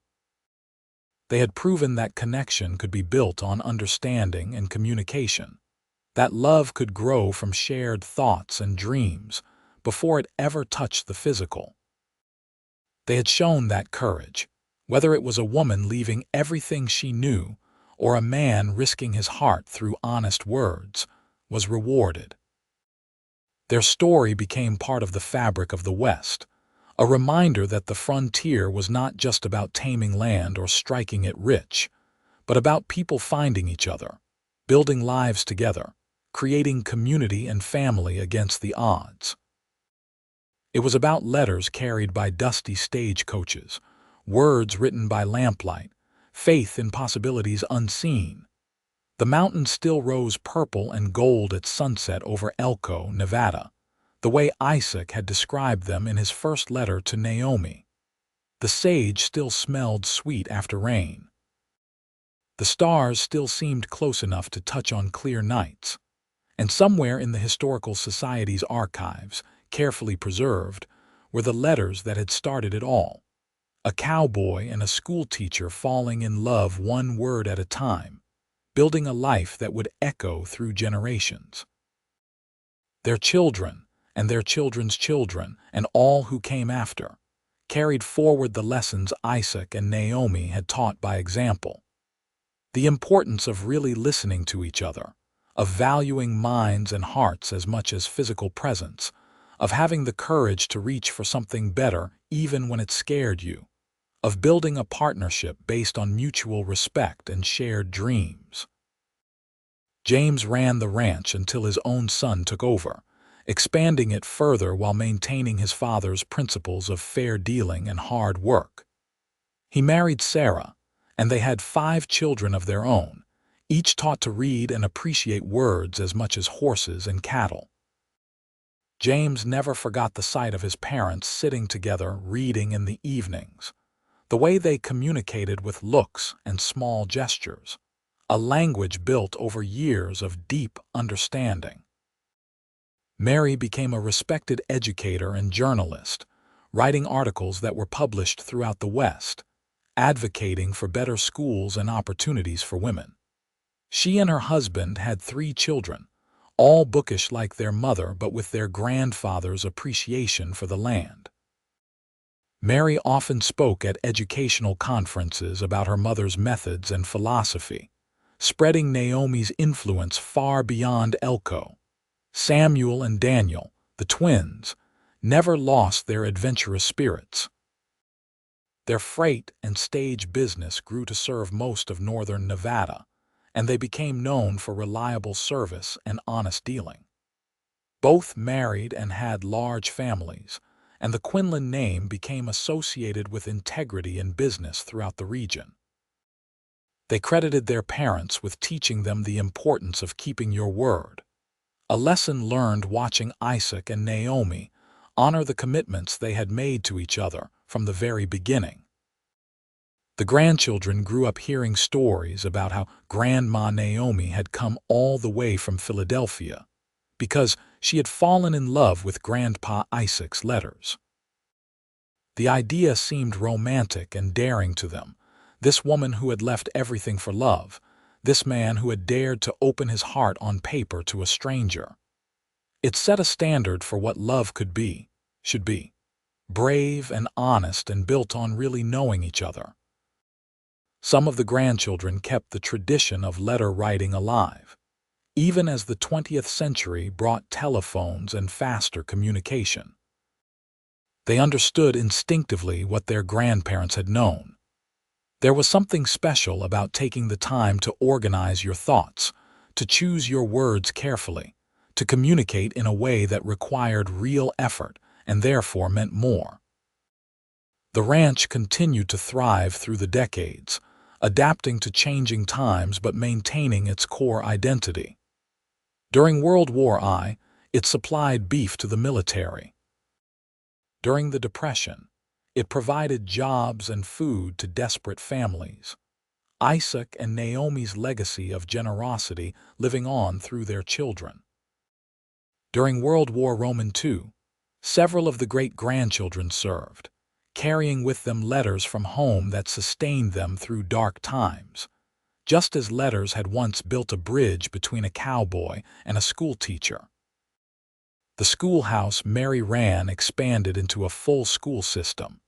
They had proven that connection could be built on understanding and communication, that love could grow from shared thoughts and dreams before it ever touched the physical. They had shown that courage, whether it was a woman leaving everything she knew or a man risking his heart through honest words, was rewarded. Their story became part of the fabric of the West, a reminder that the frontier was not just about taming land or striking it rich, but about people finding each other, building lives together, creating community and family against the odds. It was about letters carried by dusty stagecoaches, words written by lamplight, faith in possibilities unseen. The mountains still rose purple and gold at sunset over Elko, Nevada, the way Isaac had described them in his first letter to Naomi. The sage still smelled sweet after rain. The stars still seemed close enough to touch on clear nights. And somewhere in the Historical Society's archives, carefully preserved, were the letters that had started it all. A cowboy and a schoolteacher falling in love one word at a time, building a life that would echo through generations. Their children, and their children's children, and all who came after, carried forward the lessons Isaac and Naomi had taught by example. The importance of really listening to each other, of valuing minds and hearts as much as physical presence, of having the courage to reach for something better even when it scared you, of building a partnership based on mutual respect and shared dreams. James ran the ranch until his own son took over, expanding it further while maintaining his father's principles of fair dealing and hard work. He married Sarah, and they had 5 children of their own, each taught to read and appreciate words as much as horses and cattle. James never forgot the sight of his parents sitting together reading in the evenings, the way they communicated with looks and small gestures, a language built over years of deep understanding. Mary became a respected educator and journalist, writing articles that were published throughout the West, advocating for better schools and opportunities for women. She and her husband had 3 children, all bookish like their mother but with their grandfather's appreciation for the land. Mary often spoke at educational conferences about her mother's methods and philosophy, spreading Naomi's influence far beyond Elko. Samuel and Daniel, the twins, never lost their adventurous spirits. Their freight and stage business grew to serve most of northern Nevada, and they became known for reliable service and honest dealing. Both married and had large families, and the Quinlan name became associated with integrity in business throughout the region. They credited their parents with teaching them the importance of keeping your word, a lesson learned watching Isaac and Naomi honor the commitments they had made to each other from the very beginning. The grandchildren grew up hearing stories about how Grandma Naomi had come all the way from Philadelphia because she had fallen in love with Grandpa Isaac's letters. The idea seemed romantic and daring to them, this woman who had left everything for love, this man who had dared to open his heart on paper to a stranger. It set a standard for what love could be, should be, brave and honest and built on really knowing each other. Some of the grandchildren kept the tradition of letter writing alive, even as the 20th century brought telephones and faster communication. They understood instinctively what their grandparents had known. There was something special about taking the time to organize your thoughts, to choose your words carefully, to communicate in a way that required real effort and therefore meant more. The ranch continued to thrive through the decades, adapting to changing times but maintaining its core identity. During World War I, it supplied beef to the military. During the Depression, it provided jobs and food to desperate families. Isaac and Naomi's legacy of generosity living on through their children. During World War II, several of the great-grandchildren served, carrying with them letters from home that sustained them through dark times, just as letters had once built a bridge between a cowboy and a schoolteacher. The schoolhouse Mary ran expanded into a full school system,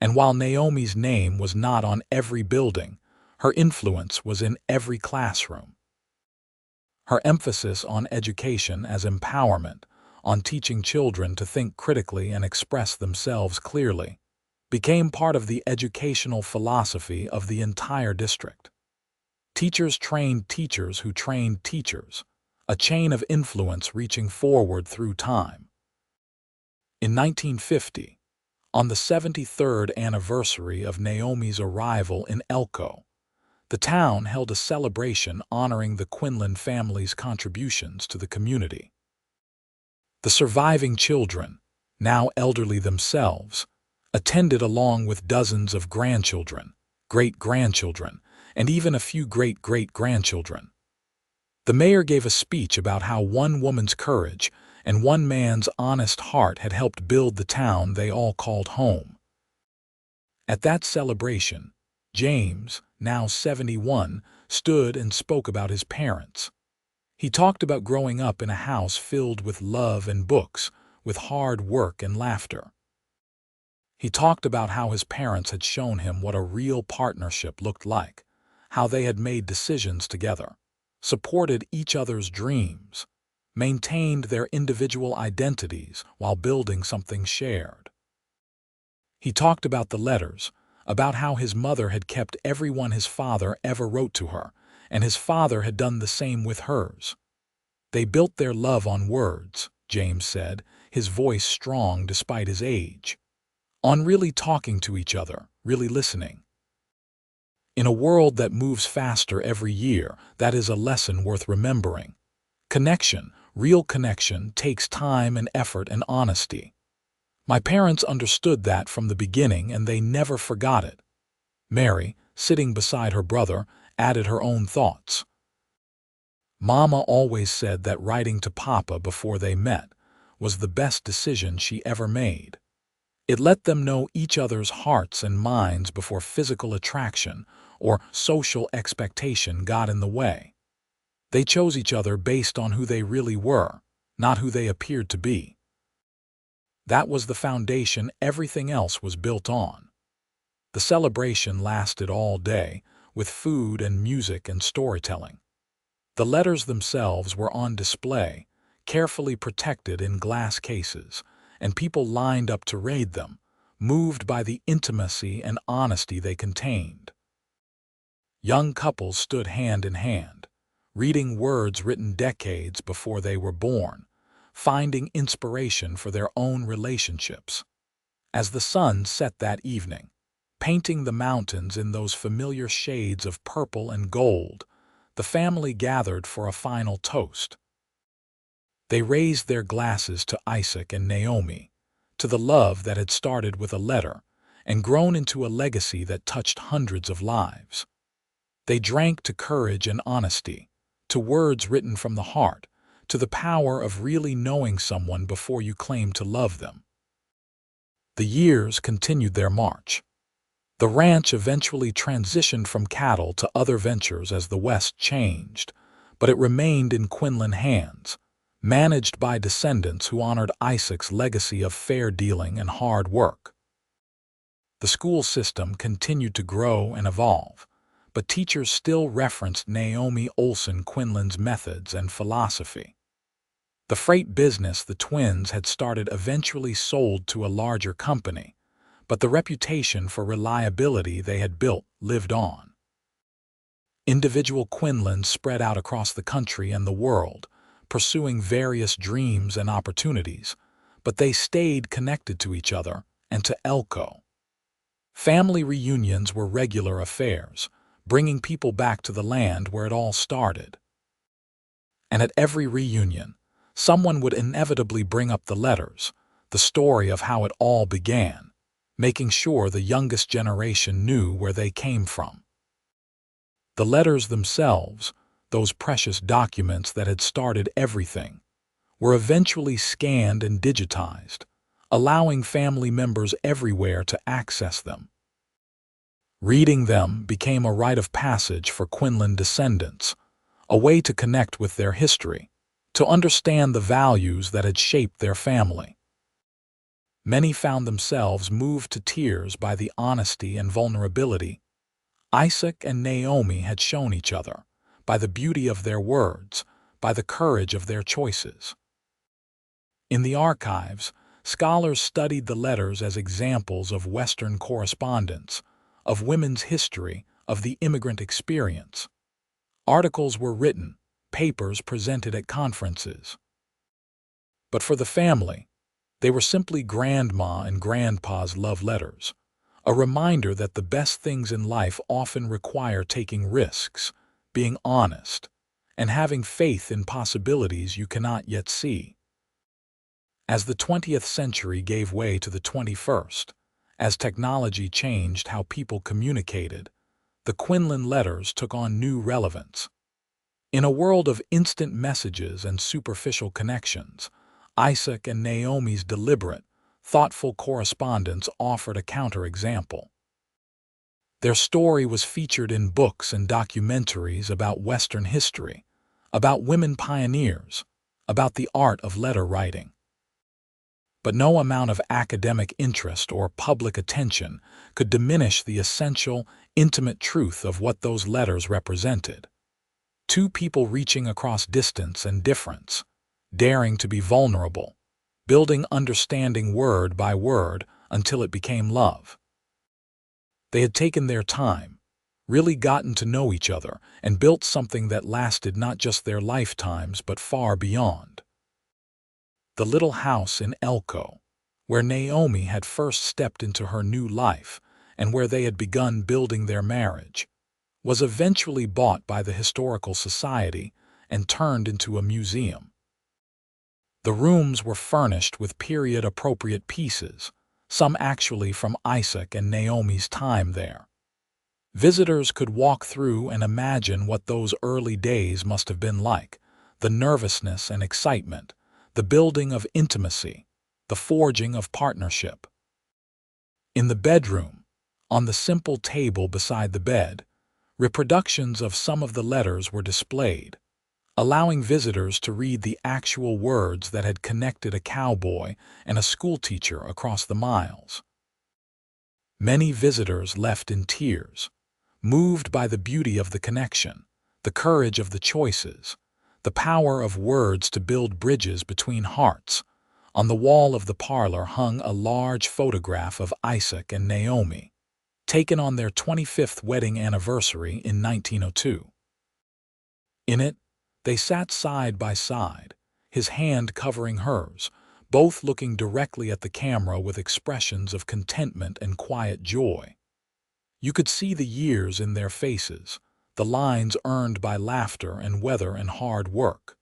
and while Naomi's name was not on every building, her influence was in every classroom. Her emphasis on education as empowerment, on teaching children to think critically and express themselves clearly, became part of the educational philosophy of the entire district. Teachers trained teachers who trained teachers, a chain of influence reaching forward through time. In 1950, on the 73rd anniversary of Naomi's arrival in Elko, the town held a celebration honoring the Quinlan family's contributions to the community. The surviving children, now elderly themselves, attended along with dozens of grandchildren, great-grandchildren, and even a few great-great-grandchildren. The mayor gave a speech about how one woman's courage and one man's honest heart had helped build the town they all called home. At that celebration, James, now 71, stood and spoke about his parents. He talked about growing up in a house filled with love and books, with hard work and laughter. He talked about how his parents had shown him what a real partnership looked like, how they had made decisions together, supported each other's dreams, maintained their individual identities while building something shared. He talked about the letters, about how his mother had kept everyone his father ever wrote to her, and his father had done the same with hers. They built their love on words, James said, his voice strong despite his age, on really talking to each other, really listening. In a world that moves faster every year, that is a lesson worth remembering. Connection, real connection, takes time and effort and honesty. My parents understood that from the beginning and they never forgot it. Mary, sitting beside her brother, added her own thoughts. Mama always said that writing to Papa before they met was the best decision she ever made. It let them know each other's hearts and minds before physical attraction or social expectation got in the way. They chose each other based on who they really were, not who they appeared to be. That was the foundation everything else was built on. The celebration lasted all day, with food and music and storytelling. The letters themselves were on display, carefully protected in glass cases, and people lined up to read them, moved by the intimacy and honesty they contained. Young couples stood hand in hand, reading words written decades before they were born, finding inspiration for their own relationships. As the sun set that evening, painting the mountains in those familiar shades of purple and gold, the family gathered for a final toast. They raised their glasses to Isaac and Naomi, to the love that had started with a letter and grown into a legacy that touched hundreds of lives. They drank to courage and honesty, to words written from the heart, to the power of really knowing someone before you claim to love them. The years continued their march. The ranch eventually transitioned from cattle to other ventures as the West changed, but it remained in Quinlan hands, managed by descendants who honored Isaac's legacy of fair dealing and hard work. The school system continued to grow and evolve, but teachers still referenced Naomi Olsen Quinlan's methods and philosophy. The freight business the twins had started eventually sold to a larger company, but the reputation for reliability they had built lived on. Individual Quinlans spread out across the country and the world, pursuing various dreams and opportunities, but they stayed connected to each other and to Elko. Family reunions were regular affairs, bringing people back to the land where it all started. And at every reunion, someone would inevitably bring up the letters, the story of how it all began, making sure the youngest generation knew where they came from. The letters themselves, those precious documents that had started everything, were eventually scanned and digitized, allowing family members everywhere to access them. Reading them became a rite of passage for Quinlan descendants, a way to connect with their history, to understand the values that had shaped their family. Many found themselves moved to tears by the honesty and vulnerability Isaac and Naomi had shown each other, by the beauty of their words, by the courage of their choices. In the archives, scholars studied the letters as examples of Western correspondence, of women's history, of the immigrant experience. Articles were written, papers presented at conferences. But for the family, they were simply grandma and grandpa's love letters, a reminder that the best things in life often require taking risks, being honest, and having faith in possibilities you cannot yet see. As the 20th century gave way to the 21st, as technology changed how people communicated, the Quinlan letters took on new relevance. In a world of instant messages and superficial connections, Isaac and Naomi's deliberate, thoughtful correspondence offered a counterexample. Their story was featured in books and documentaries about Western history, about women pioneers, about the art of letter writing. But no amount of academic interest or public attention could diminish the essential, intimate truth of what those letters represented. Two people reaching across distance and difference, daring to be vulnerable, building understanding word by word until it became love. They had taken their time, really gotten to know each other, and built something that lasted not just their lifetimes but far beyond. The little house in Elko, where Naomi had first stepped into her new life and where they had begun building their marriage, was eventually bought by the Historical Society and turned into a museum. The rooms were furnished with period-appropriate pieces, some actually from Isaac and Naomi's time there. Visitors could walk through and imagine what those early days must have been like, the nervousness and excitement, the building of intimacy, the forging of partnership. In the bedroom, on the simple table beside the bed, reproductions of some of the letters were displayed, allowing visitors to read the actual words that had connected a cowboy and a schoolteacher across the miles. Many visitors left in tears, moved by the beauty of the connection, the courage of the choices, the power of words to build bridges between hearts. On the wall of the parlor hung a large photograph of Isaac and Naomi, taken on their 25th wedding anniversary in 1902. In it, they sat side by side, his hand covering hers, both looking directly at the camera with expressions of contentment and quiet joy. You could see the years in their faces, the lines earned by laughter and weather and hard work.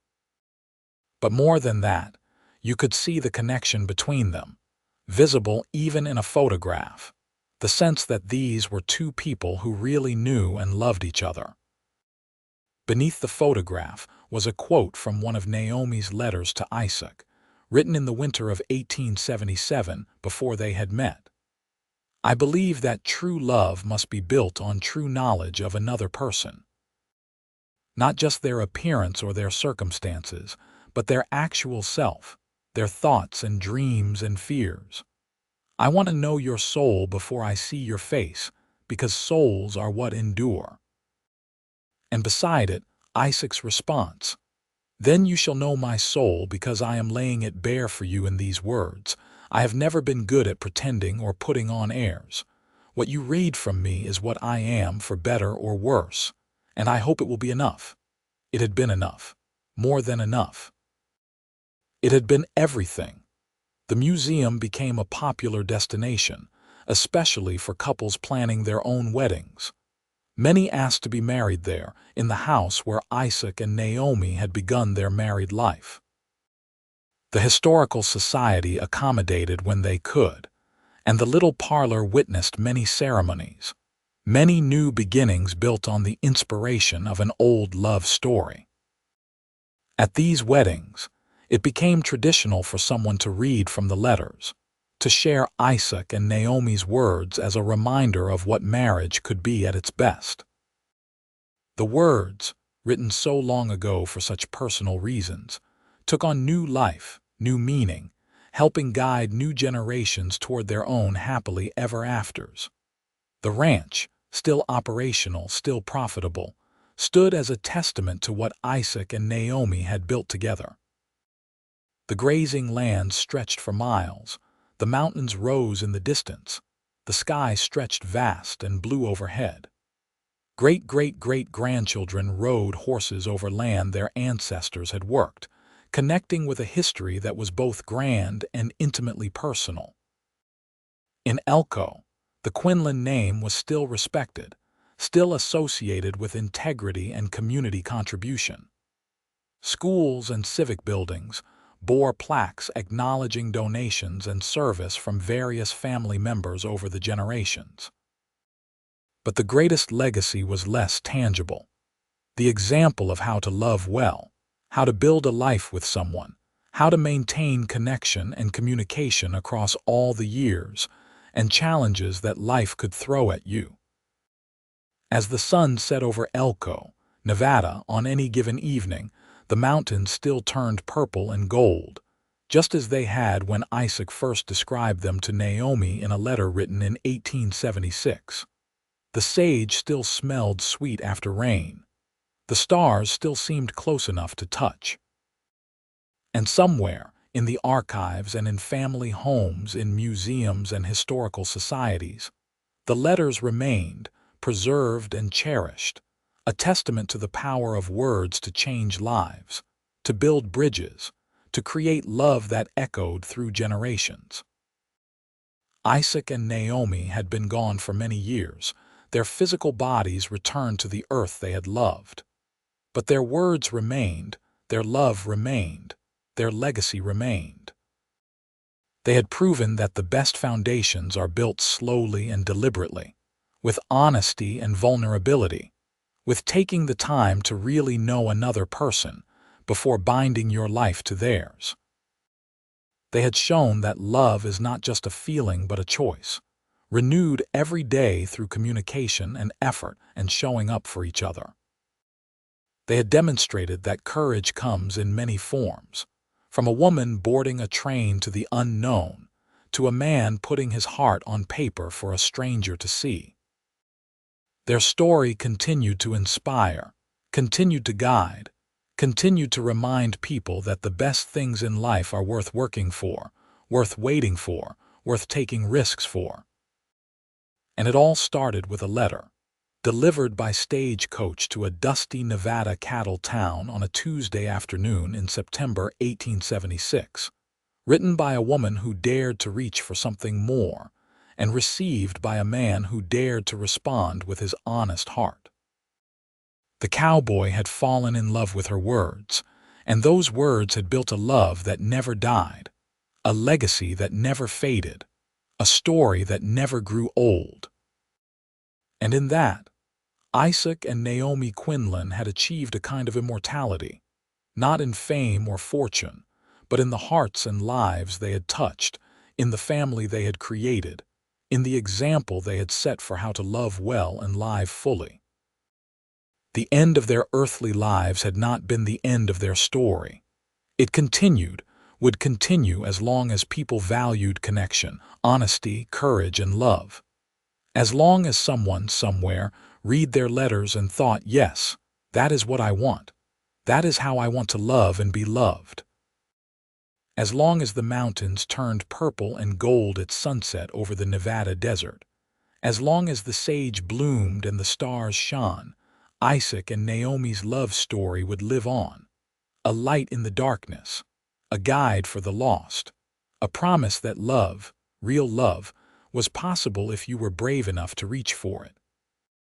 But more than that, you could see the connection between them, visible even in a photograph, the sense that these were two people who really knew and loved each other. Beneath the photograph was a quote from one of Naomi's letters to Isaac, written in the winter of 1877 before they had met. "I believe that true love must be built on true knowledge of another person. Not just their appearance or their circumstances, but their actual self, their thoughts and dreams and fears. I want to know your soul before I see your face, because souls are what endure." And beside it, Isaac's response, "Then you shall know my soul because I am laying it bare for you in these words. I have never been good at pretending or putting on airs. What you read from me is what I am, for better or worse, and I hope it will be enough." It had been enough, more than enough. It had been everything. The museum became a popular destination, especially for couples planning their own weddings. Many asked to be married there, in the house where Isaac and Naomi had begun their married life. The Historical Society accommodated when they could, and the little parlor witnessed many ceremonies, many new beginnings built on the inspiration of an old love story. At these weddings, it became traditional for someone to read from the letters, to share Isaac and Naomi's words as a reminder of what marriage could be at its best. The words, written so long ago for such personal reasons, took on new life, new meaning, helping guide new generations toward their own happily ever afters. The ranch, still operational, still profitable, stood as a testament to what Isaac and Naomi had built together. The grazing land stretched for miles, the mountains rose in the distance, the sky stretched vast and blue overhead. Great-great-great-grandchildren rode horses over land their ancestors had worked, connecting with a history that was both grand and intimately personal. In Elko, the Quinlan name was still respected, still associated with integrity and community contribution. Schools and civic buildings bore plaques acknowledging donations and service from various family members over the generations. But the greatest legacy was less tangible. The example of how to love well, how to build a life with someone, how to maintain connection and communication across all the years and challenges that life could throw at you. As the sun set over Elko, Nevada, on any given evening, the mountains still turned purple and gold, just as they had when Isaac first described them to Naomi in a letter written in 1876. The sage still smelled sweet after rain. The stars still seemed close enough to touch. And somewhere, in the archives and in family homes, in museums and historical societies, the letters remained, preserved and cherished, a testament to the power of words to change lives, to build bridges, to create love that echoed through generations. Isaac and Naomi had been gone for many years, their physical bodies returned to the earth they had loved. But their words remained, their love remained, their legacy remained. They had proven that the best foundations are built slowly and deliberately, with honesty and vulnerability, with taking the time to really know another person before binding your life to theirs. They had shown that love is not just a feeling but a choice, renewed every day through communication and effort and showing up for each other. They had demonstrated that courage comes in many forms, from a woman boarding a train to the unknown, to a man putting his heart on paper for a stranger to see. Their story continued to inspire, continued to guide, continued to remind people that the best things in life are worth working for, worth waiting for, worth taking risks for. And it all started with a letter, delivered by stagecoach to a dusty Nevada cattle town on a Tuesday afternoon in September 1876, written by a woman who dared to reach for something more, and received by a man who dared to respond with his honest heart. The cowboy had fallen in love with her words, and those words had built a love that never died, a legacy that never faded, a story that never grew old. And in that, Isaac and Naomi Quinlan had achieved a kind of immortality, not in fame or fortune, but in the hearts and lives they had touched, in the family they had created, in the example they had set for how to love well and live fully. The end of their earthly lives had not been the end of their story. It continued, would continue as long as people valued connection, honesty, courage, and love. As long as someone, somewhere, read their letters and thought, yes, that is what I want. That is how I want to love and be loved. As long as the mountains turned purple and gold at sunset over the Nevada desert, as long as the sage bloomed and the stars shone, Isaac and Naomi's love story would live on. A light in the darkness, a guide for the lost, a promise that love, real love, was possible if you were brave enough to reach for it.